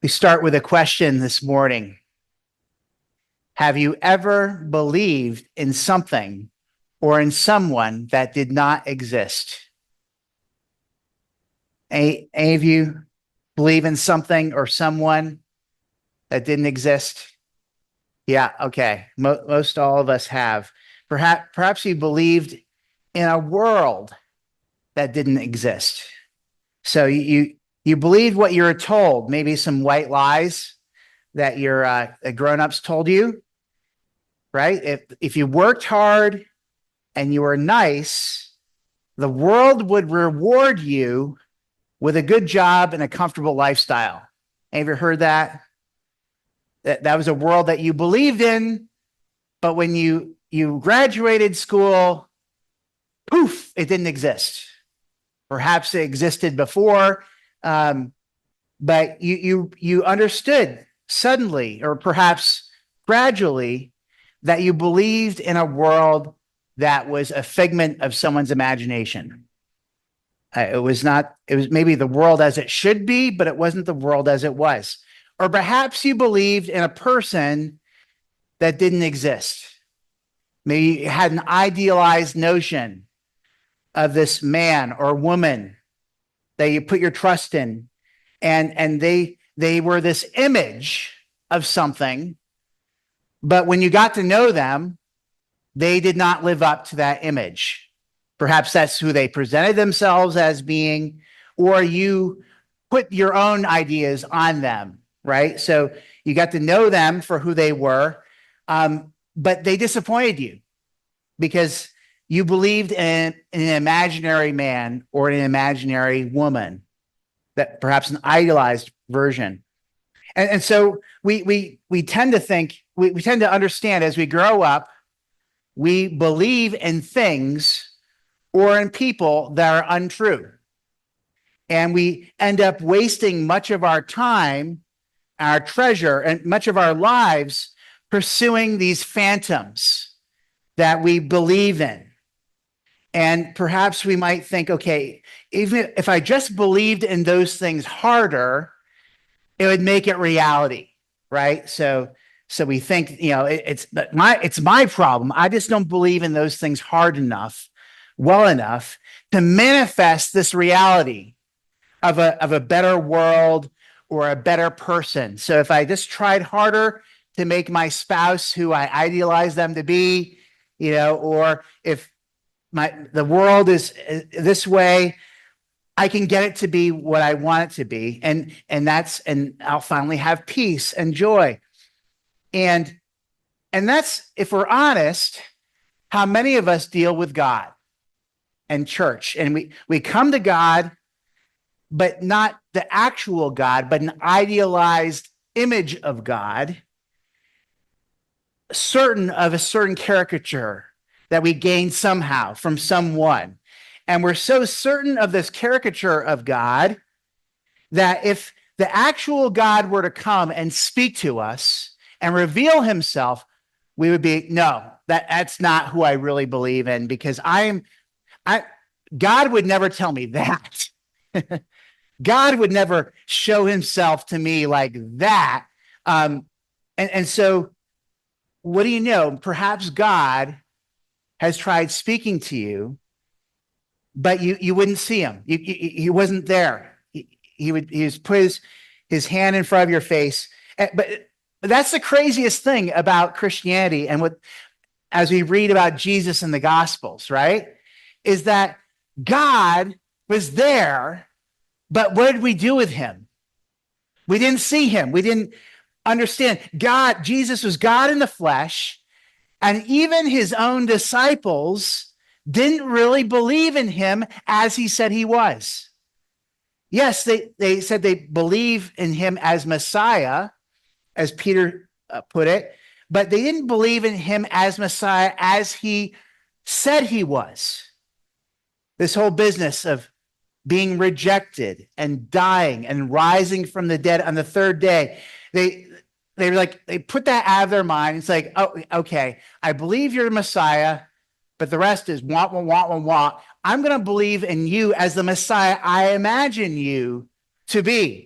We start with a question this morning. Have you ever believed in something or in someone that did not exist? Any of you believe in something or someone that didn't exist? Yeah, okay. Most all of us have. Perhaps you believed in a world that didn't exist. So you believed what you were told, maybe some white lies that your grown-ups told you, right? If you worked hard and you were nice, the world would reward you with a good job and a comfortable lifestyle. Have you ever heard that? That was a world that you believed in, but when you graduated school, poof, it didn't exist. Perhaps it existed before, but you understood suddenly, or perhaps gradually, that you believed in a world that was a figment of someone's imagination. It was maybe the world as it should be, but it wasn't the world as it was. Or perhaps you believed in a person that didn't exist. Maybe you had an idealized notion of this man or woman that you put your trust in, and they were this image of something, but when you got to know them, they did not live up to that image. Perhaps that's who they presented themselves as being, or you put your own ideas on them, right? So you got to know them for who they were, but they disappointed you because you believed in an imaginary man or an imaginary woman, that perhaps an idealized version. And so we tend to think, we tend to understand as we grow up, we believe in things or in people that are untrue. And we end up wasting much of our time, our treasure, and much of our lives pursuing these phantoms that we believe in. And perhaps we might think, okay, even if I just believed in those things harder, it would make it reality, right? So we think, it's my problem. I just don't believe in those things hard enough, well enough to manifest this reality of a better world or a better person. So if I just tried harder to make my spouse who I idealize them to be, or if the world is this way, I can get it to be what I want it to be. And I'll finally have peace and joy. And that's, if we're honest, how many of us deal with God and church. And we come to God, but not the actual God, but an idealized image of God, certain of a certain caricature that we gain somehow from someone. And we're so certain of this caricature of God that if the actual God were to come and speak to us and reveal himself, we would be, no, that's not who I really believe in, because God would never tell me that. God would never show himself to me like that. And so what do you know? Perhaps God has tried speaking to you, but you wouldn't see him. He wasn't there. He would put his hand in front of your face. But that's the craziest thing about Christianity, and as we read about Jesus in the Gospels, right, is that God was there, but what did we do with him? We didn't see him. We didn't understand. Jesus was God in the flesh, and even his own disciples didn't really believe in him as he said he was. Yes, they said they believe in him as Messiah, as Peter put it, but they didn't believe in him as Messiah as he said he was. This whole business of being rejected and dying and rising from the dead on the third day, they put that out of their mind. It's like, oh, okay, I believe you're the Messiah, but the rest is want. I'm going to believe in you as the Messiah I imagine you to be.